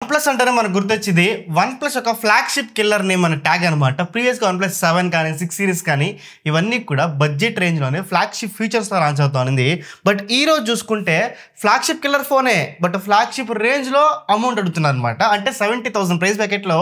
OnePlus అంటేనే మనకు గుర్తొచ్చింది OnePlus ఒక ఫ్లాగ్షిప్ కిల్లర్ నేమ్ అనే ట్యాగ్ అనమాట. ప్రీవియస్గా OnePlus 7 కానీ 6 సిరీస్ కానీ ఇవన్నీ కూడా బడ్జెట్ రేంజ్లోనే ఫ్లాగ్షిప్ ఫీచర్స్తో లాంచ్ అవుతుంది. బట్ ఈ రోజు చూసుకుంటే ఫ్లాగ్షిప్ కిల్లర్ ఫోనే, బట్ ఫ్లాగ్షిప్ రేంజ్లో అమౌంట్ అడుగుతున్నారు అనమాట. అంటే 70,000 ప్రైస్ ప్యాకెట్లో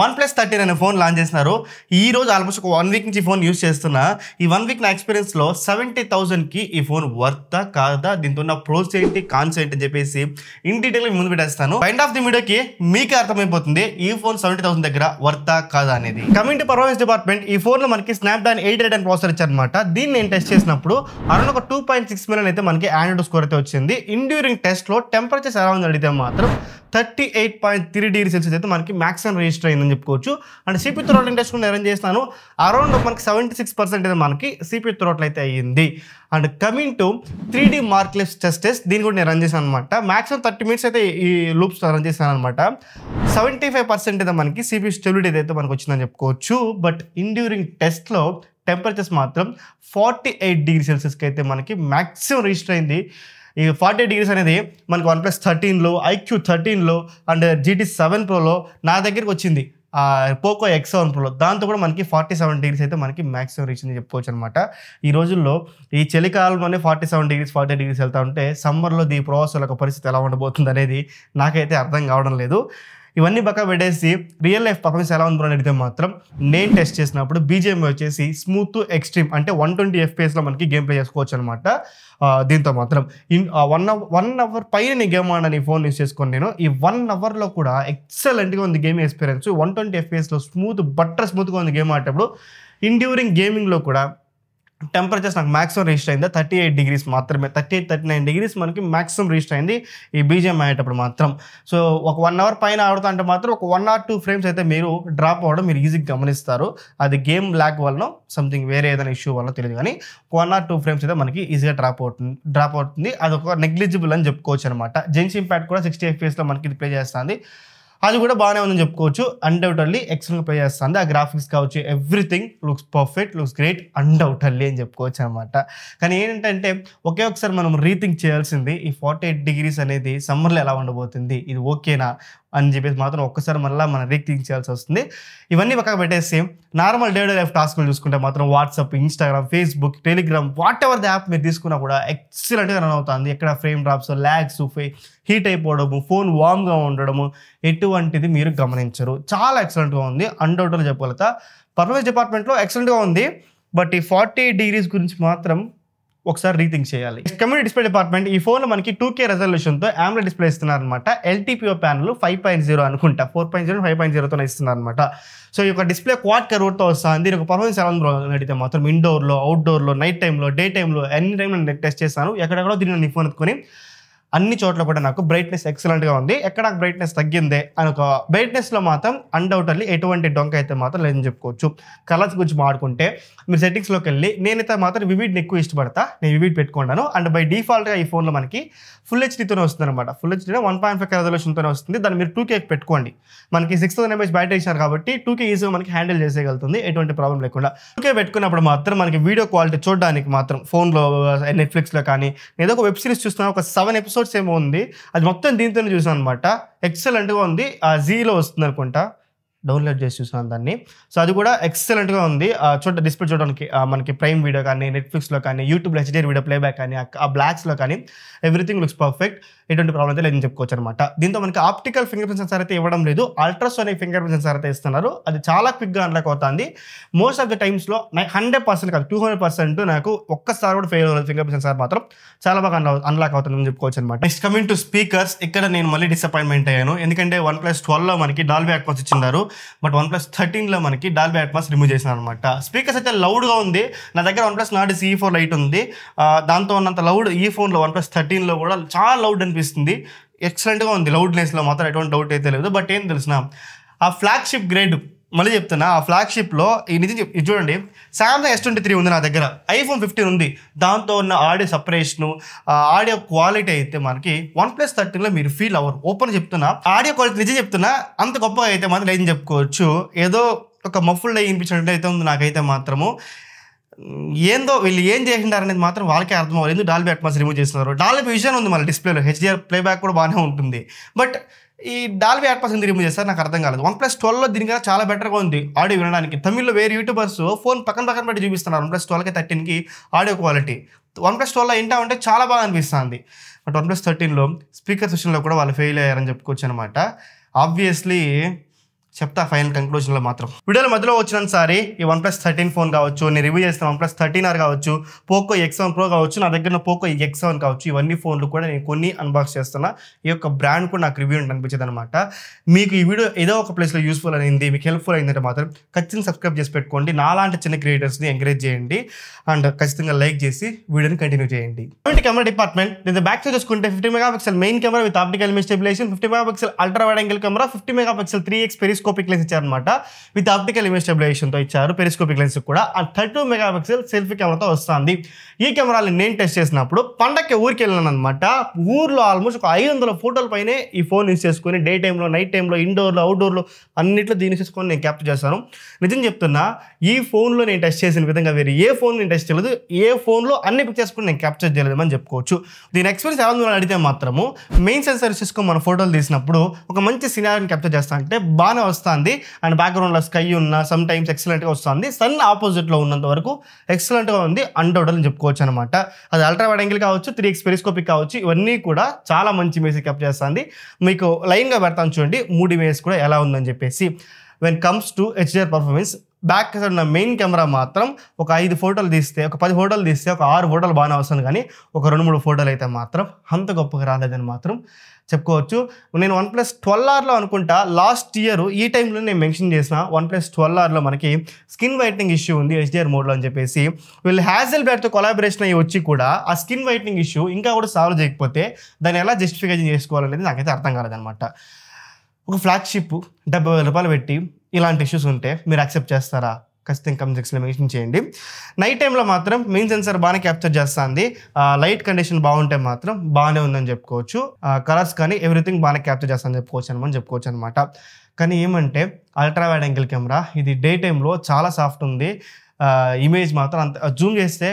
OnePlus 13 అనే ఫోన్ లాంచ్ చేస్తున్నారు. ఈ రోజు ఆల్మోస్ట్ ఒక 1 వీక్ నుంచి ఫోన్ యూస్ చేస్తున్నా. ఈ 1 వీక్ నా ఎక్స్పీరియన్స్లో 70,000కి ఈ ఫోన్ వర్తా కాదా, దీంతో ఉన్న ప్రోస్ ఏంటి కాన్స్ ఏంటి అని చెప్పేసి ఇన్ డీటెయిల్ ముందు పెట్టేస్తాను. ఎండ్ ఆఫ్ ది వీడియోకి మీకే అర్థమైపోతుంది ఈ ఫోన్ 70,000 దగ్గర వర్తా కాదా అనేది. కమింగ్ టు పర్ఫార్మెన్స్ డిపార్ట్మెంట్, ఈ ఫోన్లో మనకి స్నాప్డ్రాగన్ 810 ప్రాసెసర్ ఇచ్చారనమాట. దీన్ని నేను టెస్ట్ చేసినప్పుడు అరౌండ్ ఒక 2.6 మిలియన్ అయితే మనకి ఆండ్రాయిడ్ స్కోర్ అయితే వచ్చింది. ఇండ్యూరింగ్ టెస్ట్లో టెంపరేచర్స్ ఎలా ఉంది అడిగితే మాత్రం 38.3 డిగ్రీ సెల్సియస్ అయితే మనకి మ్యాక్సిమం రిజిస్టర్ అయిందని చెప్పుకోవచ్చు. అండ్ సిపి థ్రోట్లింగ్ టెస్ట్ కూడా అరేంజ్ చేస్తాను. అరౌండ్ మనకి 76% అయితే మనకి సిపి థ్రోట్ల్ అయితే అయ్యింది. అండ్ కమింగ్ టు 3D మార్క్లెస్ టెస్ట్, దీన్ని కూడా నేను రన్ చేశాను అనమాట. మ్యాక్సిమం 30 మినిట్స్ అయితే ఈ లూప్స్ రన్ చేశాను అనమాట. 75% అయితే మనకి సిపి స్టెబిలిటీ అయితే మనకు వచ్చిందని చెప్పుకోవచ్చు. బట్ ఇండ్యూరింగ్ టెస్ట్లో టెంపరేచర్స్ మాత్రం 48 డిగ్రీ సెల్సియస్కి అయితే మనకి మ్యాక్సిమం రిజిస్టర్ అయింది. ఈ 48 డిగ్రీస్ అనేది మనకి OnePlus 13లో, IQ 13లో అండ్ GT 7 Proలో నా దగ్గరికి వచ్చింది. పోకో X7 Pro దాంతో కూడా మనకి 47 డిగ్రీస్ అయితే మనకి మ్యాక్సిమం రీచ్ అని చెప్పుకోవచ్చు అనమాట. ఈ రోజుల్లో ఈ చలికాలంలోనే 47 డిగ్రీస్ 48 డిగ్రీస్ వెళ్తా ఉంటే సమ్మర్లో ఈ ప్రాసెస్ ఒక పరిస్థితి ఎలా ఉండబోతుంది అనేది నాకైతే అర్థం కావడం లేదు. ఇవన్నీ పక్క పెట్టేసి రియల్ లైఫ్ పర్ఫార్మెన్స్ ఎలా ఉందో అడిగితే మాత్రం నేను టెస్ట్ చేసినప్పుడు BGM వచ్చేసి స్మూత్ ఎక్స్ట్రీమ్ అంటే 120 FPS మనకి గేమ్ ప్లే చేసుకోవచ్చు అనమాట. దీంతో మాత్రం 1 అవర్ పైన నేను గేమ్ ఆడని ఫోన్ యూస్ చేసుకొని నేను ఈ 1 అవర్లో కూడా ఎక్సలెంట్గా ఉంది గేమింగ్ ఎక్స్పీరియన్స్. 120 FPSలో స్మూత్గా ఉంది గేమ్ ఆడేటప్పుడు. ఇండ్యూరింగ్ గేమింగ్లో కూడా టెంపరేచర్స్ నాకు మ్యాక్సిమం రిజిస్టర్ అయింది 38 డిగ్రీస్ మాత్రమే. 38-39 డిగ్రీస్ మనకి మ్యాక్సిమం రిజిస్టర్ అయింది ఈ BGM ఆడేటప్పుడు మాత్రం. సో ఒక 1 అవర్ పైన ఆడుతా అంటే మాత్రం ఒక 1 or 2 ఫ్రేమ్స్ అయితే మీరు డ్రాప్ అవ్వడం మీరు ఈజీగా గమనిస్తారు. అది గేమ్ ల్యాగ్ వలన సంథింగ్ వేరే ఏదైనా ఇష్యూ వల్ల తెలియదు, కానీ 1 or 2 ఫ్రేమ్స్ అయితే మనకి ఈజీగా డ్రాప్ అవుతుంది. అది ఒక నెగ్లిజిబుల్ అని చెప్పుకోవచ్చు అనమాట. జెన్స్ ఇంపాక్ట్ కూడా 60 FPSలో మనకి ఇది ప్లే చేస్తుంది. అది కూడా బాగానే ఉందని చెప్పుకోవచ్చు. అన్డౌటర్లీ ఎక్సలెంట్ ప్లే చేస్తుంది. ఆ గ్రాఫిక్స్ కావచ్చు, everything looks perfect, looks great undoubtedly అని చెప్పుకోవచ్చు అనమాట. కానీ ఏంటంటే ఒకసారి మనం రీథింక్ చేయాల్సింది ఈ 48 డిగ్రీస్ అనేది సమ్మర్లో ఎలా ఉండబోతుంది, ఇది ఓకేనా అని చెప్పేసి మాత్రం ఒక్కసారి మళ్ళీ మనం రీథింక్ చేయాల్సి వస్తుంది. ఇవన్నీ పక్కన పెట్టేసి నార్మల్ డే లైఫ్ టాస్క్లు చూసుకుంటే మాత్రం WhatsApp, Instagram, Facebook, Telegram, whatever the app మీరు తీసుకున్నా కూడా ఎక్సలెంట్గా రన్ అవుతుంది. ఎక్కడ ఫ్రేమ్ డ్రాప్స్, ల్యాగ్స్, హీట్ అయిపోవడము, ఫోన్ వామ్గా ఉండడము ఎటువంటిది మీరు గమనించరు. చాలా ఎక్సలెంట్గా ఉంది. అన్డౌటర్గా చెప్పగలుగుతా. పర్ఫార్మెన్స్ డిపార్ట్మెంట్లో ఎక్సలెంట్గా ఉంది. బట్ ఈ 48 డిగ్రీస్ గురించి మాత్రం ఒకసారి రీథింక్ చేయాలి. కమ్యూనిటీ డిస్ప్లే డిపార్ట్మెంట్, ఈ ఫోన్లో మనకి 2K రెజల్యూషన్తో AMOLED డిస్ప్లే ఇస్తున్నారు అనమాట. LTPO ప్యానల్ 5.0 అనుకుంటా, 4.0 5.0తో ఇస్తున్నారు అనమాట. సో ఈ యొక్క డిస్ప్లే క్వాడ్ కర్వ్తో వస్తుంది. దీని ఒక పర్ఫార్మెన్స్ ఎలా ఉందో అడిగితే మాత్రం ఇండోర్లో, అవుట్డోర్లో, నైట్ టైంలో, డే టైంలో, ఎన్ని టైంలో నేను టెస్ట్ చేస్తాను. ఎక్కడెక్కడో దీన్ని ఫోన్ ఎత్తుకొని అన్ని చోట్ల కూడా నాకు బ్రైట్నెస్ ఎక్సలెంట్గా ఉంది. ఎక్కడ నాకు బ్రైట్నెస్ తగ్గిందే అని ఒక బ్రైట్నెస్లో మాత్రం అన్డౌటర్లీ ఎటువంటి డొంక అయితే మాత్రం లేదని చెప్పుకోవచ్చు. కలర్స్ గురించి మాట్లాడుకుంటే మీరు సెట్టింగ్స్లోకి వెళ్ళి నేనైతే మాత్రం వివిడ్ని ఎక్కువ ఇష్టపడతా, నేను వివిడ్ పెట్టుకున్నాను. అండ్ బై డిఫాల్ట్గా ఈ ఫోన్లో మనకి ఫుల్ హెచ్డీతోనే వస్తుంది అనమాట. ఫుల్ హెచ్డీలో 1.5K రెజల్యూషన్తోనే వస్తుంది. దాన్ని మీరు 2K పెట్టుకోండి. మనకి 6000 mAh బ్యాటరీ ఇచ్చారు కాబట్టి 2K ఈజీగా మనకి హ్యాండిల్ చేసేయగలుగుతుంది ఎటువంటి ప్రాబ్లం లేకుండా. 2K పెట్టుకున్నప్పుడు మాత్రం మనకి వీడియో క్వాలిటీ చూడడానికి మాత్రం ఫోన్లో నెట్ఫ్లిక్స్లో కానీ ఏదో ఒక వెబ్ సిరీస్ చూస్తున్నా, ఒక 7 ఎపిసోడ్స్ ఏమో ఉంది, అది మొత్తం దీంతోనే చూసాను అనమాట. ఎక్సలెంట్గా ఉంది. జీలో వస్తుంది అనుకుంటా, డౌన్లోడ్ చేసి చూసాను దాన్ని. సో అది కూడా ఎక్సలెంట్గా ఉంది. డిస్ప్లే చూడడానికి మనకి ప్రైమ్ వీడియో కానీ, నెట్ఫ్లిక్స్లో కానీ, యూట్యూబ్లో HDR వీడియో ప్లేబ్యాక్ కానీ, ఆ బ్లాక్స్లో కానీ ఎవ్రీథింగ్ లుక్స్ పర్ఫెక్ట్. ఎటువంటి ప్రాబ్లం అయితే లేదని చెప్పుకోవచ్చు అనమాట. దీంతో మనకి ఆప్టికల్ ఫింగర్ ప్రింట్ సెన్సార్ అయితే ఇవ్వడం లేదు, అల్ట్రాసోనిక్ ఫింగర్ ప్రింట్ సెన్సార్ అయితే ఇస్తున్నారు. అది చాలా క్విక్గా అన్లాక్ అవుతుంది. మోస్ట్ ఆఫ్ ద టైమ్స్లో 100% కాదు 200% నాకు ఒక్కసారి కూడా ఫెయిల్ అవ్వలేదు. ఫింగర్ ప్రింట్ సెన్సార్ మాత్రం చాలా బాగా అన్లాక్ అవుతుందని చెప్పుకోవచ్చు అనమాట. నెక్స్ట్ కమింగ్ టు స్పీకర్స్, ఇక్కడ నేను మళ్ళీ డిసప్పాయింట్మెంట్ అయ్యాను. ఎందుకంటే OnePlus 12లో మనకి డాల్బీ అట్మాస్ ఇచ్చినారు, బట్ OnePlus 13లో మనకి డాల్బీ అట్మాస్ రిమూవ్ చేసినారు అనమాట. స్పీకర్స్ అయితే లౌడ్గా ఉంది. నా దగ్గర OnePlus Nord CE4 లైట్ ఉంది, దాంతో ఉన్నంత లౌడ్ ఈ ఫోన్లో OnePlus 13లో కూడా చాలా లౌడ్ అనిపిస్తుంది. ఎక్సలెంట్గా ఉంది. లౌడ్నెస్లో మాత్రం ఎటువంటి డౌట్ అయితే లేదు. బట్ ఏం తెలిసిన ఆ ఫ్లాగ్షిప్ గ్రేడ్ మళ్ళీ చెప్తున్నా, ఆ ఫ్లాగ్షిప్లో ఈ నిజం ఇది చూడండి, Samsung S23 ఉంది నా దగ్గర, iPhone 15 ఉంది. దాంతో ఉన్న ఆడియో సపరేషను, ఆడియో క్వాలిటీ అయితే మనకి OnePlus 13లో మీరు ఫీల్ అవ్వరు. ఓపెన్ చెప్తున్నా, ఆడియో క్వాలిటీ నిజం చెప్తున్నా అంత గొప్పగా అయితే మాత్రం లేదని చెప్పుకోవచ్చు. ఏదో ఒక మఫుల్డ్ అయ్యించినట్టు అయితే ఉంది నాకైతే మాత్రము. ఏందో వీళ్ళు ఏం చేసిండారు అనేది మాత్రం వాళ్ళకే అర్థం అవ్వలేదు. డాల్బీ అట్మాస్ రిమూవ్ చేస్తున్నారు. డాల్బీ విజన్ ఉంది మన డిస్ప్లేలో, HDR ప్లేబ్యాక్ కూడా బాగానే ఉంటుంది. బట్ ఈ డాల్బీ అట్మాస్ ఎందుకు రిమూవ్ చేస్తారు నాకు అర్థం కాలేదు. OnePlus 12లో దీనికన్నా చాలా బెటర్గా ఉంది ఆడియో వినడానికి. తమిళ్లో వేరే యూట్యూబర్స్ ఫోన్ పక్కన పెట్టి చూపిస్తున్నారు OnePlus 12కి 13కి ఆడియో క్వాలిటీ. OnePlus 12లో ఏంటా ఉంటే చాలా బాగా అనిపిస్తుంది. బట్ OnePlus 13లో స్పీకర్ సెషన్లో కూడా వాళ్ళు ఫెయిల్ అయ్యారని చెప్పుకోవచ్చు అనమాట. ఆబ్వియస్లీ చెప్తా ఫైనల్ కంక్లూజన్లో మాత్రం. వీడియోల మధ్యలో వచ్చినసారి ఈ OnePlus 13 ఫోన్ కావచ్చు, నేను రివ్యూ చేస్తాను OnePlus 13R కావచ్చు, Poco X7 Pro కావచ్చు, నా దగ్గర Poco X7 కావచ్చు, ఇవన్నీ ఫోన్లు కూడా నేను కొన్ని అన్బాక్స్ చేస్తున్నా. ఈ యొక్క బ్రాండ్ కూడా నాకు రివ్యూ అనిపించదు అనమాట. మీకు ఈ వీడియో ఏదో ఒక ప్లేస్లో యూస్ఫుల్ అయింది, మీకు హెల్ప్ఫుల్ అయిందంటే మాత్రం ఖచ్చితంగా సబ్స్క్రైబ్ చేసి పెట్టుకోండి. నాలాంటి చిన్న క్రియేటర్స్ని ఎంకరేజ్ చేయండి అండ్ ఖచ్చితంగా లైక్ చేసి వీడియోని కంటిన్యూ చేయండి. కెమెరా డిపార్ట్మెంట్ దీని బ్యాక్ సైడ్ చూసుకుంటే 50 megapixel main camera with optical image stabilisation, 50 megapixel ultra wide angle camera, 50 megapixel 3x periscopic lens ఇచ్చారనమాట. విత్ ఆప్టికల్ ఇమేజ్ స్టెబిలైజేషన్తో ఇచ్చారు పెరిస్కోపిక్ లెన్స్ కూడా. అండ్ 32 మెగాపిక్సెల్ సెల్ఫీ కెమెరాతో వస్తుంది. ఈ కెమెరాని నేను టెస్ట్ చేసినప్పుడు పండక్కి ఊరికి వెళ్ళాను అనమాట. ఊర్లో ఆల్మోస్ట్ ఒక 500 ఫోటోల పైనే ఈ ఫోన్ యూస్ చేసుకుని డే టైంలో, నైట్ టైంలో, ఇండోర్లో, అవుట్డోర్లో అన్నింటిలో దీన్ని చేసుకొని నేను క్యాప్చర్ చేస్తాను. నిజం చెప్తున్నా, ఈ ఫోన్లో నేను టెస్ట్ చేసిన విధంగా వేరే ఏ ఫోన్ నేను టెస్ట్ చేయలేదు. ఏ ఫోన్లో అన్ని పిక్చర్స్ కూడా నేను క్యాప్చర్ చేయలేదని చెప్పుకోవచ్చు. దీని ఎక్స్పీరియన్స్ ఎలా ఉందో అడిగితే మాత్రము మెయిన్ సెన్సార్ చేసుకొని మన ఫోటోలు తీసినప్పుడు ఒక మంచి సినారీని క్యాప్చర్ చేస్తా అంటే బాగానే వస్తుంది. అండ్ బ్యాక్గ్రౌండ్లో స్కై ఉన్న సమ్ టైమ్స్ ఎక్సలెంట్గా వస్తుంది. సన్ ఆపోజిట్లో ఉన్నంత వరకు ఎక్సలెంట్గా ఉంది, అన్డౌటెడ్ అని చెప్పుకోవచ్చు అనమాట. అది అల్ట్రా వైడ్ యాంగిల్ కావచ్చు, 3x పెరిస్కోపిక్ కావచ్చు, ఇవన్నీ కూడా చాలా మంచి ఇమేజ్ క్యాప్చర్ చేస్తుంది. మీకు లైన్గా పెడతాను చూడండి 3 ఇమేజ్ కూడా ఎలా ఉందని చెప్పేసి. When comes to HDR performance, back side ఉన్న మెయిన్ కెమెరా మాత్రం ఒక 5 ఫోటోలు తీస్తే, ఒక 10 ఫోటోలు తీస్తే ఒక 6 ఫోటోలు బాగానే వస్తుంది. కానీ ఒక 2-3 ఫోటోలు అయితే మాత్రం అంత గొప్పగా రాలేదని మాత్రం చెప్పుకోవచ్చు. నేను OnePlus 12Rలో అనుకుంటా లాస్ట్ ఇయర్ ఈ టైంలో నేను మెన్షన్ చేసిన OnePlus 12Rలో మనకి స్కిన్ వైట్నింగ్ ఇష్యూ ఉంది HDR మోడ్లో అని చెప్పేసి. వీళ్ళు హ్యాజెల్బ్యాడ్తో కొలాబరేషన్ అయ్యి వచ్చి కూడా ఆ స్కిన్ వైట్నింగ్ ఇష్యూ ఇంకా కూడా సాల్వ్ చేయకపోతే దాన్ని ఎలా జస్టిఫికేషన్ చేసుకోవాలనేది నాకైతే అర్థం కాలేదనమాట. ఒక ఫ్లాగ్షిప్ 70,000 రూపాయలు పెట్టి ఇలాంటి ఇష్యూస్ ఉంటే మీరు యాక్సెప్ట్ చేస్తారా? ఖచ్చితంగా కమెంట్ సెక్షన్లో మెన్షన్ చేయండి. నైట్ టైంలో మాత్రం మెయిన్ సెన్సార్ బాగానే క్యాప్చర్ చేస్తుంది. లైట్ కండిషన్ బాగుంటే మాత్రం బాగానే ఉందని చెప్పుకోవచ్చు. కలర్స్ కానీ ఎవ్రీథింగ్ బాగానే క్యాప్చర్ చేస్తానని చెప్పుకోవచ్చు అనమాట. కానీ ఏమంటే అల్ట్రా వైడ్ యాంగిల్ కెమెరా ఇది డే టైంలో చాలా సాఫ్ట్ ఉంది. ఇమేజ్ మాత్రం అంత జూమ్ చేస్తే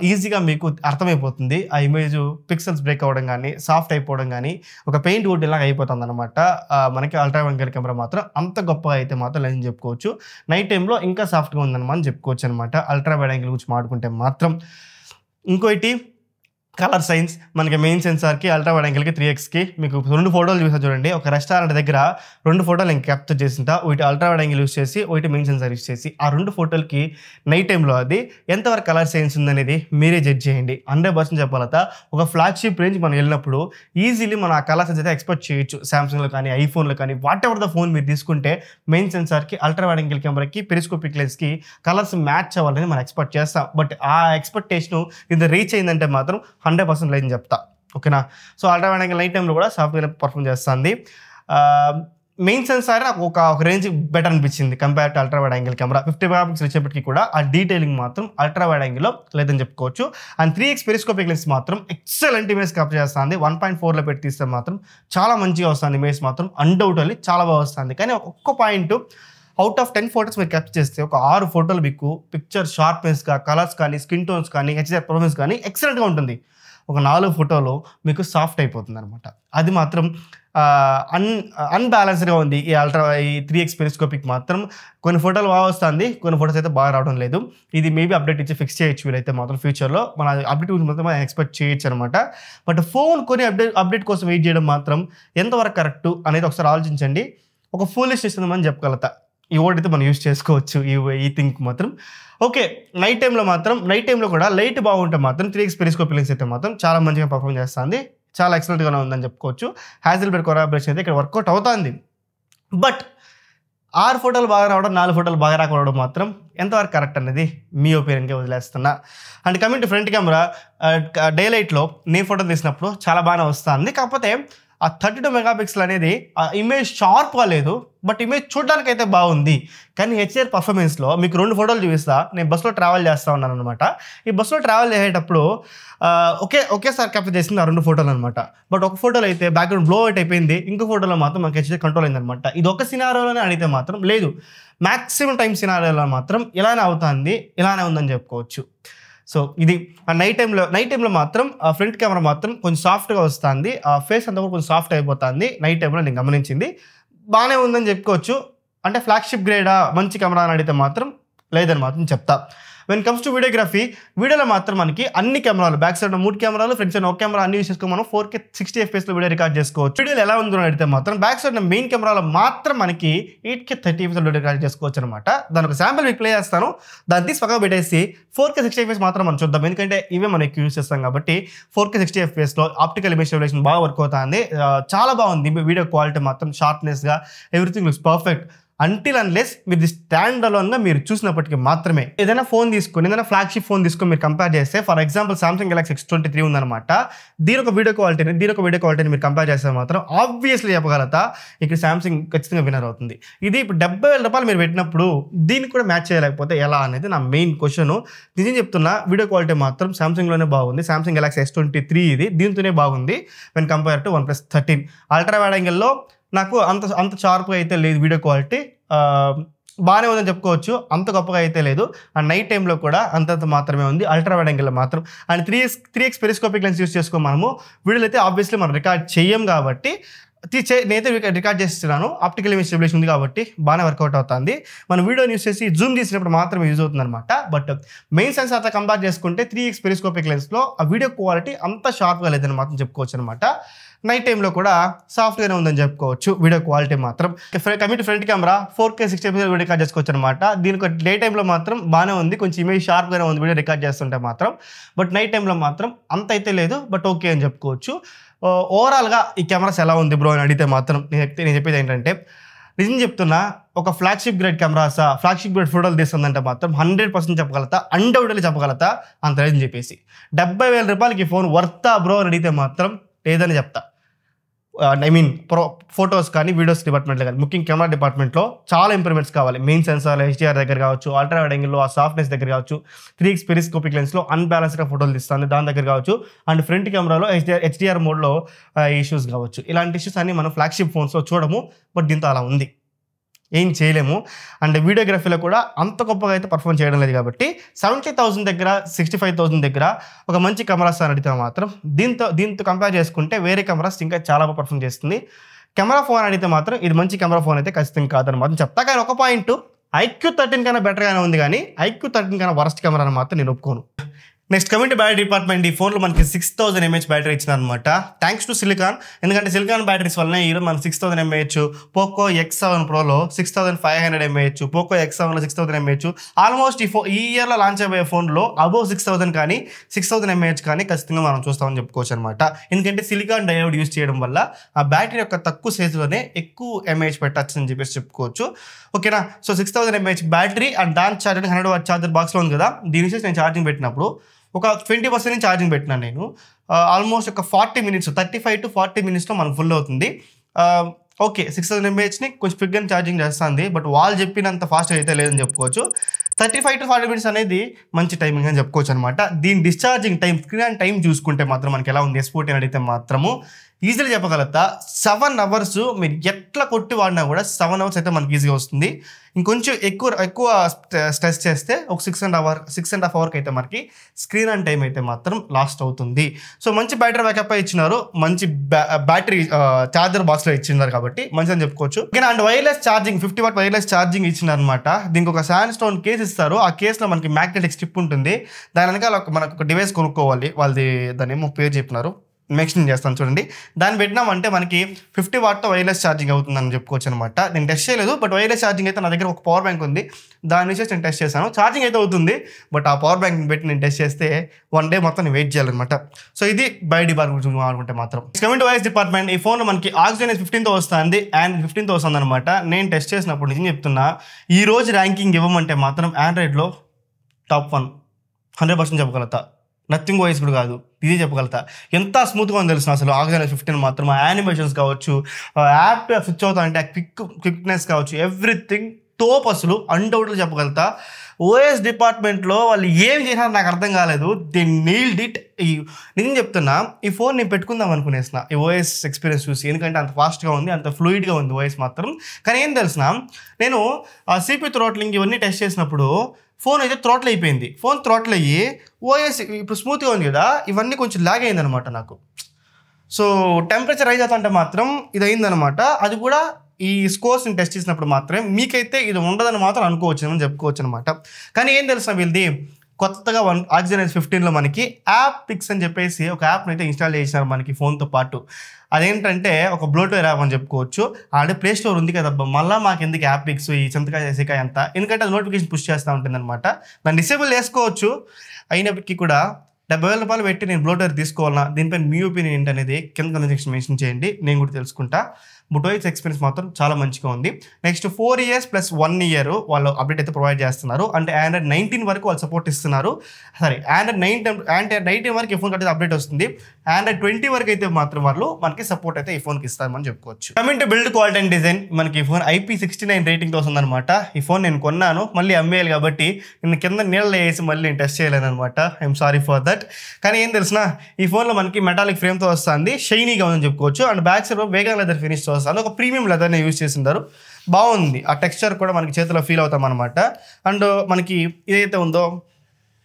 ఈజీగా మీకు అర్థమైపోతుంది. ఆ ఇమేజ్ పిక్సెల్స్ బ్రేక్ అవ్వడం కానీ, సాఫ్ట్ అయిపోవడం కానీ, ఒక పెయింట్ కొట్టేలాగా అయిపోతుంది అనమాట. మనకి అల్ట్రా వైడ్ యాంగిల్ కెమెరా మాత్రం అంత గొప్పగా అయితే మాత్రం లేదని చెప్పుకోవచ్చు. నైట్ టైంలో ఇంకా సాఫ్ట్గా ఉందన్నమాట చెప్పుకోవచ్చు అనమాట అల్ట్రా వైడ్ యాంగిల్ గురించి మాట్లాడుకుంటే మాత్రం. ఇంకోటి కలర్ సైన్స్, మనకి మెయిన్ సెన్సార్కి అల్ట్రా వైడ్ యాంగిల్కి 3xకి మీకు 2 ఫోటోలు చూసా చూడండి. ఒక రెస్టారెంట్ దగ్గర 2 ఫోటోలు నేను క్యాప్చర్ చేసింటా. ఒకటి అల్ట్రా వైడ్ యాంగిల్ యూస్ చేసి, ఒకటి మెయిన్ సెన్సార్ యూస్ చేసి. ఆ 2 ఫోటోలకి నైట్ టైంలో అది ఎంతవరకు కలర్ సైన్స్ ఉందనేది మీరే జడ్జ్ చేయండి. 100% చెప్పాలట ఒక ఫ్లాగ్షిప్ రేంజ్ మనం వెళ్ళినప్పుడు ఈజీలీ మనం ఆ కలర్ సైన్స్ అయితే ఎక్స్పెక్ట్ చేయొచ్చు. సామ్సంగ్లో కానీ, ఐఫోన్లో కానీ, వాట్ ఎవర్ ద ఫోన్ మీరు తీసుకుంటే మెయిన్ సెన్సార్కి, అల్ట్రా వైడ్ యాంగిల్ కెమెరాకి, పెరిస్కోపిక్ లెన్స్కి కలర్స్ మ్యాచ్ అవ్వాలని మనం ఎక్స్పెక్ట్ చేస్తాం. బట్ ఆ ఎక్స్పెక్టేషన్ ఇది రీచ్ అయిందంటే మాత్రం 100% లేదని చెప్తా. ఓకేనా? So ultra wide angle night టైంలో కూడా సాఫ్ట్వేర్ పర్ఫార్మ్ చేస్తుంది. మెయిన్ సెన్సార్ నాకు ఒక రేంజ్ బెటర్ అనిపించింది compare to ultra wide angle camera. 50 megapixel వచ్చేప్పటికి కూడా ఆ డీటెయిలింగ్ మాత్రం అల్ట్రా వైడ్ యాంగిల్లో లేదని చెప్పుకోవచ్చు. అండ్ 3x పెరిస్కోపిక్ లెన్స్ మాత్రం ఎక్సలెంట్ ఇమేజ్ క్యాప్చర్ చేస్తుంది. 1.4లో పెట్టి తీస్తే మాత్రం చాలా మంచిగా వస్తుంది. ఇమేజ్ మాత్రం అన్డౌటెడ్లీ చాలా బాగా వస్తుంది. కానీ ఒక్క పాయింట్, అవుట్ ఆఫ్ 10 ఫోటోస్ మీరు క్యాప్చర్ చేస్తే ఒక 6 ఫోటోలు మీకు పిక్చర్ షార్ప్నెస్గా, కలర్స్ కానీ, స్కిన్ టోన్స్ కానీ, HDR పర్ఫార్మెన్స్ కానీ ఎక్సలెంట్గా ఉంటుంది. ఒక 4 ఫోటోలు మీకు సాఫ్ట్ అయిపోతుంది అనమాట. అది మాత్రం అన్బ్యాలెన్స్డ్గా ఉంది. ఈ 3x పెరిస్కోపిక్ మాత్రం కొన్ని ఫోటోలు బాగా వస్తుంది, కొన్ని ఫోటోస్ అయితే బాగా రావడం లేదు. ఇది మేబీ అప్డేట్ ఇచ్చి ఫిక్స్ చేయొచ్చు వీలైతే మాత్రం ఫ్యూచర్లో. మన అప్డేట్ గురించి మాత్రం మనం ఎక్స్పెక్ట్ చేయొచ్చు అనమాట. బట్ ఫోన్ కొని అప్డేట్ కోసం వెయిట్ చేయడం మాత్రం ఎంతవరకు కరెక్ట్ అనేది ఒకసారి ఆలోచించండి. ఒక ఫూలిష్ ఇస్తుందని చెప్పగలుగుతా. ఈ వర్డ్ అయితే మనం యూస్ చేసుకోవచ్చు ఈ థింక్ మాత్రం. ఓకే, నైట్ టైంలో కూడా లైట్ బాగుంటే మాత్రం 3x పెరిస్కోపిక్ లెన్స్ అయితే మాత్రం చాలా మంచిగా పర్ఫార్మ్ చేస్తుంది. చాలా ఎక్సలెంట్గానే ఉందని చెప్పుకోవచ్చు. హ్యాజెల్బ్యాడ్ కొలాబరేషన్ అయితే ఇక్కడ వర్కౌట్ అవుతుంది. బట్ 6 ఫోటోలు బాగా రావడం, 4 ఫోటోలు బాగా రాకపోవడం మాత్రం ఎంతవరకు కరెక్ట్ అనేది మీ ఒపీనియన్కే వదిలేస్తున్నా. And coming to front camera, day లైట్లో నేను ఫోటో తీసినప్పుడు చాలా బాగానే వస్తుంది. కాకపోతే ఆ 32 మెగాపిక్సెల్ అనేది ఆ ఇమేజ్ షార్ప్గా లేదు, బట్ ఇమేజ్ చూడడానికి అయితే బాగుంది. కానీ HDR పర్ఫార్మెన్స్లో మీకు 2 ఫోటోలు చూపిస్తా. నేను బస్సులో ట్రావెల్ చేస్తూ ఉన్నాను అనమాట. ఈ బస్సులో ట్రావెల్ చేసేటప్పుడు ఒకేసారి క్యాప్చర్ చేసింది ఆ 2 ఫోటోలు అనమాట. బట్ ఒక ఫోటోలో అయితే బ్యాక్గ్రౌండ్ బ్లో అవుట్ అయిపోయింది, ఇంకో ఫోటోలో మాత్రం మనకి HDR కంట్రోల్ అయిందనమాట. ఇది ఒక సినారియోలోనే అడిగితే మాత్రం లేదు, మ్యాక్సిమం టైం సినారియోలో మాత్రం ఇలానే అవుతుంది, ఇలానే ఉందని చెప్పుకోవచ్చు. సో ఇది నైట్ టైంలో మాత్రం ఫ్రంట్ కెమెరా మాత్రం కొంచెం సాఫ్ట్గా వస్తుంది, ఫేస్ అంతా కూడా కొంచెం సాఫ్ట్ అయిపోతుంది నైట్ టైంలో నేను గమనించింది. బాగానే ఉందని చెప్పుకోవచ్చు. అంటే ఫ్లాగ్షిప్ గ్రేడా మంచి కెమెరా అని అడిగితే మాత్రం లేదని మాత్రం చెప్తా. వెన్ కమ్స్ టు వీడియోలో మాత్రం మనకి అన్ని కెమెరాలు బ్యాక్ సైడ్ 3 కెమెరాలు, ఫ్రంట్ సైడ్ 1 కెమెరా అన్ని యూస్ చేసుకొని మనం 4K 60 FPS లో వీడియో రికార్డ్ చేసుకోవచ్చు. వీడియోలు ఎలా ఉందో అడిగితే మాత్రం బ్యాక్ సైడ్ మెయిన్ కెమెరాలో మాత్రం మనకి 8K 30 FPS లో వీడియో రికార్డ్ చేసుకోవచ్చు అనమాట. దాని ఒక శాంపుల్ మీకు ప్లే చేస్తాను, దాన్ని తీసి పక్కన పెట్టేసి 4K 60 FPS మాత్రం మనం చూద్దాం. ఎందుకంటే ఇవే మనం ఎక్కువ యూస్ చేస్తాం కాబట్టి 4K 60 FPS లో ఆప్టికల్ ఇమేజ్ స్టెబిలైజేషన్ బాగా వర్క్ అవుతుంది. చాలా బాగుంది వీడియో క్వాలిటీ మాత్రం, షార్ప్నెస్గా everything looks perfect. Until unless మీరు స్టాండ్ అలోన్గా మీరు చూసినప్పటికీ మాత్రమే. ఏదైనా ఫోన్ తీసుకొని, ఏదైనా ఫ్లాగ్షిప్ ఫోన్ తీసుకొని మీరు కంపేర్ చేస్తే, for example Samsung Galaxy X23 ఉందన్నమాట, దీని ఒక వీడియో క్వాలిటీని మీరు కంపేర్ చేస్తే మాత్రం ఆబ్వియస్లీ చెప్పగలతా ఇక్కడ సామ్సంగ్ ఖచ్చితంగా విన్నర్ అవుతుంది. ఇది ఇప్పుడు 70,000 రూపాయలు మీరు పెట్టినప్పుడు దీనికి కూడా మ్యాచ్ చేయలేకపోతే ఎలా అనేది నా మెయిన్ క్వశ్చన్. నిజం చెప్తున్నా, వీడియో క్వాలిటీ మాత్రం సామ్సంగ్లోనే బాగుంది. సామ్సంగ్ గెలాక్సీ S23 ఇది దీంతోనే బాగుంది when compare to OnePlus 13. Ultra wide యాంగిల్లో నాకు అంత షార్ప్గా అయితే లేదు వీడియో క్వాలిటీ, బాగానే ఉందని చెప్పుకోవచ్చు, అంత గొప్పగా అయితే లేదు. అండ్ నైట్ టైంలో కూడా అంతంత మాత్రమే ఉంది అల్ట్రా వైడ్ యాంగిల్లో మాత్రం. And 3x periscopic lens use చేసుకో మనము వీడియోలు అయితే ఆబ్వియస్లీ మనం రికార్డ్ చేయం కాబట్టి, నేనైతే రికార్డ్ చేస్తున్నాను, ఆప్టికల్ ఇమేజ్ స్టెబిలైజేషన్ ఉంది కాబట్టి బాగానే వర్కౌట్ అవుతుంది. మనం వీడియోని యూస్ చేసి జూమ్ చేసినప్పుడు మాత్రమే యూజ్ అవుతుంది అనమాట. బట్ మెయిన్ సెన్సార్తో కంపేర్ చేసుకుంటే 3x పెరిస్కోపిక్ లెన్స్లో ఆ వీడియో క్వాలిటీ అంత షార్ప్గా లేదని మాత్రం చెప్పుకోవచ్చు అనమాట. నైట్ టైంలో కూడా సాఫ్ట్గానే ఉందని చెప్పుకోవచ్చు వీడియో క్వాలిటీ మాత్రం. Commit front camera 4K 60 FPS video record చేసుకోవచ్చు అనమాట. దీనికి డే టైంలో మాత్రం బాగానే ఉంది, కొంచెం ఇమేజ్ షార్ప్గానే ఉంది వీడియో రికార్డ్ చేస్తుంటే మాత్రం. బట్ నైట్ టైంలో మాత్రం అంత అయితే లేదు, బట్ ఓకే అని చెప్పుకోవచ్చు. ఓవరాల్గా ఈ కెమెరాస్ ఎలా ఉంది బ్రో అని అడిగితే మాత్రం నేను చెప్పేది ఏంటంటే, నిజం చెప్తున్నా, ఒక ఫ్లాగ్షిప్ గ్రేడ్ కెమెరాసా, ఫ్లాగ్షిప్ గ్రేడ్ ఫోటోలు తీస్తుందంటే మాత్రం 100% చెప్పగలుగుతా, అన్డౌటెడ్లీ చెప్పగలుగుతా అంత లేదని చెప్పేసి. 70,000 రూపాయలకి ఫోన్ వర్తా బ్రో అని అడిగితే మాత్రం లేదని చెప్తా. ఐ మీన్ ఫొటోస్ కానీ వీడియోస్ డిపార్ట్మెంట్లో కానీ, ముఖ్యంగా కెమెరా డిపార్ట్మెంట్లో చాలా ఇంప్రూవ్మెంట్స్ కావాలి. మెయిన్ సెన్సార్ HDR దగ్గర కావచ్చు, అల్ట్రా వైడ్ యాంగిల్లో ఆ సాఫ్ట్నెస్ దగ్గర కావచ్చు, 3x పెరిస్కోపిక్ లెన్స్లో అన్బ్యాలెన్స్డ్గా ఫోటోలు తీస్తుంది దాని దగ్గర కావచ్చు, అండ్ ఫ్రంట్ కెమెరాలో HDR మోడ్లో ఇష్యూస్ కావచ్చు. ఇలాంటి ఇష్యూస్ అన్ని మనం ఫ్లాగ్షిప్ ఫోన్స్లో చూడము, బట్ దీంతో అలా ఉంది, ఏం చేయలేము. అండ్ వీడియోగ్రఫీలో కూడా అంత గొప్పగా అయితే పర్ఫార్మ్ చేయడం లేదు కాబట్టి 70,000 దగ్గర 65,000 దగ్గర ఒక మంచి కెమెరాస్ అని అడిగితే మాత్రం దీంతో కంపేర్ చేసుకుంటే వేరే కెమెరాస్ ఇంకా చాలా బాగా పర్ఫార్మ్ చేస్తుంది. కెమెరా ఫోన్ అడిగితే మాత్రం ఇది మంచి కెమెరా ఫోన్ అయితే ఖచ్చితంగా కాదని మాత్రం చెప్తా. కానీ ఒక పాయింట్, IQ13 కన్నా బెటర్గానే ఉంది, కానీ IQ13 కన్నా వరస్ట్ కెమెరా అని మాత్రం నేను ఒప్పుకోను. నెక్స్ట్ కమింగ్ బ్యాటరీ డిపార్ట్మెంట్, ఈ ఫోన్లో మనకి 6000 mAh బ్యాటరీ ఇచ్చినారనమాట, థ్యాంక్స్ టు సిలికాన్. ఎందుకంటే సిలికాన్ బ్యాటరీస్ వల్లనే ఈరోజు మనం 6000 mAh, పోకో X7 ప్రోలో 6500 mAh, పోకో X7లో 6000 mAh, ఆల్మోస్ట్ ఈ ఇయర్లో లాంచ్ అయిపోయే ఫోన్లో అబోవ్ 6000 కానీ 6000 mAh కానీ ఖచ్చితంగా మనం చూస్తామని చెప్పుకోవచ్చు అనమాట. ఎందుకంటే సిలికాన్ డయోడ్ యూస్ చేయడం వల్ల ఆ బ్యాటరీ యొక్క తక్కువ సైజులోనే ఎక్కువ mAh పెట్టచ్చు అని చెప్పేసి చెప్పుకోవచ్చు. ఓకేనా? సో 6000 mAh బ్యాటరీ అండ్ దాని ఛార్జర్ 100 వాట్ ఛార్జర్ బాక్స్లో ఉంది కదా, దీని నుంచి నేను ఛార్జింగ్ పెట్టినప్పుడు ఒక 20% ఛార్జింగ్ పెట్టినాను నేను. ఆల్మోస్ట్ ఒక 40 minutes, 35 to 40 minutesలో మనకు ఫుల్ అవుతుంది. ఓకే, 6000 mAhని కొంచెం క్విక్గా ఛార్జింగ్ చేస్తుంది, బట్ వాళ్ళు చెప్పినంత ఫాస్ట్గా అయితే లేదని చెప్పుకోవచ్చు. 35 to 40 minutes అనేది మంచి టైమింగ్ అని చెప్పుకోవచ్చు అనమాట. దీని డిశ్చార్జింగ్ టైం, స్క్రీన్ టైం చూసుకుంటే మాత్రం మనకి ఎలా ఉంది S14 అడిగితే మాత్రము ఈజీగా చెప్పగలుగుతా 7 hours మీరు ఎట్లా కొట్టి వాడినా కూడా 7 hours అయితే మనకి ఈజీగా వస్తుంది. ఇంకొంచెం ఎక్కువ స్ట్రెస్ చేస్తే ఒక 6.5 hours అయితే మనకి స్క్రీన్ ఆన్ టైం అయితే మాత్రం లాస్ట్ అవుతుంది. సో మంచి బ్యాటరీ బ్యాకప్ ఇచ్చినారు, మంచి బ్యాటరీ ఛార్జర్ బాక్స్లో ఇచ్చినారు కాబట్టి మంచి అని చెప్పుకోవచ్చు. And wireless charging 50 watt wireless charging ఇచ్చినారు అనమాట. దీనికి ఒక శాండ్ స్టోన్ కేస్ ఇస్తారు, ఆ కేసులో మనకి మ్యాగ్నెటిక్ స్ట్రిప్ ఉంటుంది, దాని వెనకాల మనకు ఒక డివైస్ కొనుక్కోవాలి, వాళ్ళది దాని ఏమో పేరు చెప్పినారు, మెన్షన్ చేస్తాను చూడండి. దాన్ని పెట్టినామంటే మనకి 50 wattతో వైర్లెస్ ఛార్జింగ్ అవుతుందని చెప్పుకోవచ్చు అనమాట. నేను టెస్ట్ చేయలేదు, బట్ వైర్లెస్ ఛార్జింగ్ అయితే నా దగ్గర ఒక పవర్ బ్యాంక్ ఉంది, దాని నుంచి నేను టెస్ట్ చేశాను. ఛార్జింగ్ అయితే అవుతుంది, బట్ ఆ పవర్ బ్యాంక్ పెట్టి నేను టెస్ట్ చేస్తే 1 day మొత్తం నేను వెయిట్ చేయాలన్నమాట. సో ఇది బై డిపార్ట్మెంట్ అనుకుంటే మాత్రం. కమింగ్ టు వాయిస్ డిపార్ట్మెంట్, ఈ ఫోన్లో మనకి ఆక్సిజన్ 15తో వస్తుంది అండ్ 15తో వస్తుంది అనమాట. నేను టెస్ట్ చేసినప్పుడు నిజం చెప్తున్నా, ఈ రోజు ర్యాంకింగ్ ఇవ్వమంటే మాత్రం ఆండ్రాయిడ్లో టాప్ 1 100% చెప్పగలుగుతా. నథింగ్ వాయిస్ కూడా కాదు, ఇది చెప్పగలుగుతా. ఎంత స్మూత్గా ఉంది తెలుసు అసలు ఆక్సిజన్ 15 మాత్రం. యానిమేషన్స్ కావచ్చు, యాప్ స్విచ్ అవుతా అంటే క్విక్నెస్ కావచ్చు, ఎవ్రీథింగ్ టోప్, అసలు అన్డౌట్గా చెప్పగలుగుతా. ఓఎస్ డిపార్ట్మెంట్లో వాళ్ళు ఏం చేసినారో నాకు అర్థం కాలేదు. The nailed it. నేను చెప్తున్నా, ఈ ఫోన్ నేను పెట్టుకుందాం అనుకునేసిన ఈ ఓఎస్ ఎక్స్పీరియన్స్ చూసి, ఎందుకంటే అంత ఫాస్ట్గా ఉంది, అంత ఫ్లూయిడ్గా ఉంది ఓఎస్ మాత్రం. కానీ ఏం తెలిసిన, నేను ఆ సిపి థ్రోట్లింగ్ ఇవన్నీ టెస్ట్ చేసినప్పుడు ఫోన్ అయితే థ్రోట్లు అయిపోయింది. ఫోన్ థ్రోట్లు అయ్యి ఓఎస్ ఇప్పుడు స్మూత్గా ఉంది కదా, ఇవన్నీ కొంచెం లాగ్ అయిందనమాట నాకు. సో టెంపరేచర్ రైజ్ అవుతుంటే మాత్రం ఇది అయిందనమాట. అది కూడా ఈ స్కోర్స్ని టెస్ట్ చేసినప్పుడు మాత్రమే. మీకైతే ఇది ఉండదని మాత్రం అనుకోవచ్చు అని చెప్పుకోవచ్చు అనమాట. కానీ ఏం తెలుసా, వీళ్ళది కొత్తగా ఆక్సిజన్ 15లో మనకి యాప్ పిక్స్ అని చెప్పేసి ఒక యాప్ని అయితే ఇన్స్టాల్ చేసినారు మనకి ఫోన్తో పాటు. అదేంటంటే ఒక బ్లోట్వేర్ యాప్ అని చెప్పుకోవచ్చు. ఆల్రెడీ ప్లే స్టోర్ ఉంది కదా, మళ్ళీ మాకు ఎందుకు యాప్ పిక్స్, ఈ చింతకాయ చేసేకాయ అంతా, ఎందుకంటే అది నోటిఫికేషన్ పుష్ చేస్తూ ఉంటుంది అనమాట. దాన్ని డిసేబుల్ చేసుకోవచ్చు. అయినప్పటికీ కూడా 70,000 రూపాయలు పెట్టి నేను బ్లోట్వేర్ తీసుకోవాలన్నా, దీనిపైన మీ ఒపీనియన్ ఏంటనేది కింద కమెంట్ సెక్షన్ మెన్షన్ చేయండి, నేను కూడా తెలుసుకుంటా. బట్ ఓఎస్ ఎక్స్పీరియన్స్ మాత్రం చాలా మంచిగా ఉంది. నెక్స్ట్ 4 years + 1 year వాళ్ళు అప్డేట్ అయితే ప్రొవైడ్ చేస్తున్నారు. అంటే Android 19 వరకు వాళ్ళు సపోర్ట్ ఇస్తున్నారు. సారీ, Android 19 వరకు ఈ ఫోన్ అయితే అప్డేట్ వస్తుంది. Android 20 వరకు అయితే మాత్రం వాళ్ళు మనకి సపోర్ట్ అయితే ఈ ఫోన్కి ఇస్తారని చెప్పుకోవచ్చు. Coming to build quality and design, మనకి ఈ ఫోన్ IP69 రేటింగ్తో వస్తుందన్నమాట. ఈ ఫోన్ నేను కొన్నాను, మళ్ళీ అమ్మేయాలి కాబట్టి నేను కింద నీళ్ళలో వేసి మళ్ళీ నేను టెస్ట్ చేయలేను అనమాట. I'm sorry for that. కానీ ఏం తెలిసిన, ఈ ఫోన్లో మనకి మెటాలిక్ ఫ్రేమ్తో వస్తుంది, షైనీగా ఉందని చెప్పుకోవచ్చు. And back side vegan leather ఫినిష్తో వస్తుంది. ఒక ప్రీమియం లెదర్ని యూజ్ చేసింటారు, బాగుంది. ఆ టెక్స్చర్ కూడా మనకి చేతిలో ఫీల్ అవుతాం అనమాట. అండ్ మనకి ఇదైతే ఉందో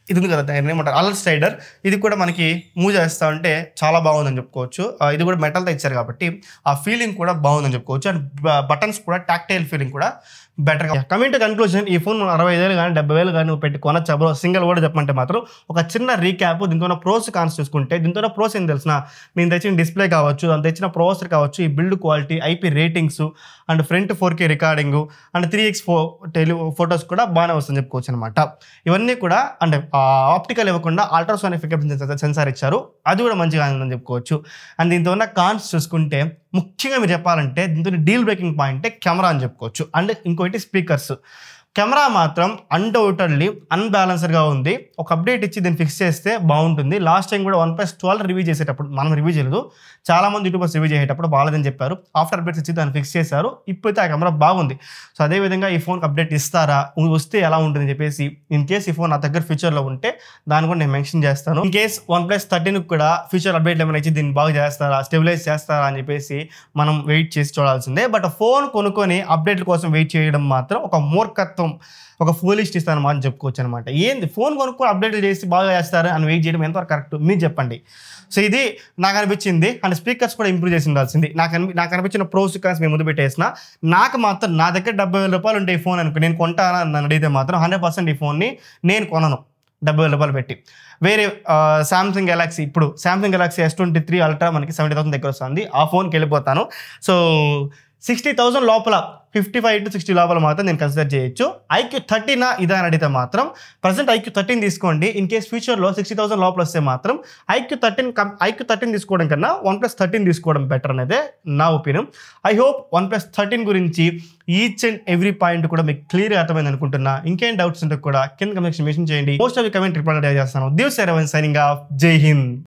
ఇది ఉంది కదా, దాన్ని ఏమంటారు, అలర్ట్ స్లైడర్, ఇది కూడా మనకి మూవ్ చేస్తూ ఉంటే చాలా బాగుందని చెప్పుకోవచ్చు. ఇది కూడా మెటల్తో ఇచ్చారు కాబట్టి ఆ ఫీలింగ్ కూడా బాగుందని చెప్పుకోవచ్చు. అండ్ బటన్స్ కూడా టాక్టైల్ ఫీలింగ్ కూడా బెటర్గా. కమింగ్ టు కన్క్లూజన్, ఈ ఫోన్ 65,000 కానీ 70,000 కానీ పెట్టి కొనొచ్చా బ్రో సింగిల్ కూడా చెప్పమంటే మాత్రం ఒక చిన్న రీక్యాప్. దీంతో ప్రోస్ కాన్స్ చూసుకుంటే, దీంతో ప్రోస్ ఏం తెలిసిన, నేను తెచ్చిన డిస్ప్లే కావచ్చు, దాని తెచ్చిన ప్రాసెసర్ కావచ్చు, ఈ build quality, IP ratings, and front 4K recording, and 3x photos కూడా బాగానే వస్తుందని చెప్పుకోవచ్చు అనమాట. ఇవన్నీ కూడా అంటే ఆప్టికల్ ఇవ్వకుండా అల్ట్రాసోనిక్ ఫింగర్ సెన్సార్ ఇచ్చారు, అది కూడా మంచిగా ఉందని చెప్పుకోవచ్చు. అండ్ దీంతో ఉన్న కాన్స్ చూసుకుంటే, ముఖ్యంగా మీరు చెప్పాలంటే దీంతో డీల్ బ్రేకింగ్ పాయింట్ కెమెరా అని చెప్పుకోవచ్చు. అండ్ ఇంకోటి స్పీకర్స్. కెమెరా మాత్రం అన్డౌటెడ్లీ అన్బ్యాలెన్స్డ్గా ఉంది. ఒక అప్డేట్ ఇచ్చి దీన్ని ఫిక్స్ చేస్తే బాగుంటుంది. లాస్ట్ టైం కూడా OnePlus 12 రివ్యూ చేసేటప్పుడు మనం రివ్యూ చేయలేదు, చాలామంది యూట్యూబర్స్ రివ్యూ చేసేటప్పుడు బాగాలేదని చెప్పారు. ఆఫ్టర్ అప్డేట్స్ ఇచ్చి దాన్ని ఫిక్స్ చేశారు. ఇప్పుడైతే ఆ కెమెరా బాగుంది. సో అదేవిధంగా ఈ ఫోన్కి అప్డేట్ ఇస్తారా, వస్తే ఎలా ఉంటుంది చెప్పేసి, ఇన్ కేస్ ఈ ఫోన్ నా దగ్గర ఫ్యూచర్లో ఉంటే దాన్ని కూడా నేను మెన్షన్ చేస్తాను. ఇన్ కేస్ OnePlus 13 కూడా ఫ్యూచర్ అప్డేట్లు ఏమైనా ఇచ్చి దీన్ని బాగా చేస్తారా, స్టెబిలైజ్ చేస్తారా అని చెప్పేసి మనం వెయిట్ చేసి చూడాల్సిందే. బట్ ఫోన్ కొనుక్కొని అప్డేట్ల కోసం వెయిట్ చేయడం మాత్రం ఒక మూర్ఖత్వం, ఒక ఫూలిష్ ఇస్తాను అని చెప్పుకోవచ్చు అనమాట. ఏంది ఫోన్ కొనుక్కొని అప్డేట్లు చేసి బాగా చేస్తారు అని వెయిట్ చేయడం ఎంతవరకు కరెక్ట్ మీరు చెప్పండి. సో ఇది నాకు అనిపించింది. అండ్ స్పీకర్స్ కూడా ఇంప్రూవ్ చేసి ఉండాల్సింది. నాకు అనిపించిన ప్రోస్ కాన్స్ మేము ముందు పెట్టేసిన. నాకు మాత్రం నా దగ్గర 70,000 రూపాయలు ఉంటే ఈ ఫోన్ అనుకో నేను కొంటానా అని అడిగితే మాత్రం 100% ఈ ఫోన్ని నేను కొనను 70,000 రూపాయలు పెట్టి. వేరే సామ్సంగ్ గెలాక్సీ, ఇప్పుడు సామ్సంగ్ గెలాక్సీ S23 అల్ట్రా మనకి 70,000 దగ్గర వస్తుంది, ఆ ఫోన్కి వెళ్ళిపోతాను. సో 60,000 లోపల 55 to 60 లోపల మాత్రం నేను కన్సిడర్ చేయొచ్చు. IQ13 ఇదా అని అడిగితే మాత్రం ప్రజెంట్ IQ13 తీసుకోండి. ఇన్ కేస్ ఫ్యూచర్లో 60,000 లోపల వస్తే మాత్రం IQ13 తీసుకోవడం కన్నా OnePlus 13 తీసుకోవడం బెటర్ అనేది నా ఒపీనియన్. ఐ హోప్ OnePlus 13 గురించి ఈచ్ అండ్ ఎవ్రీ పాయింట్ కూడా మీకు క్లియర్గా అర్థమైంది అనుకుంటున్నా. ఇంకేం డౌట్స్ ఉంటే కూడా కింద కమెంట్ మెన్షన్ చేయండి. Most of the comment reply చేస్తాను. దివ్ సెరవన్ సైనింగ్ ఆఫ్. జై హింద్.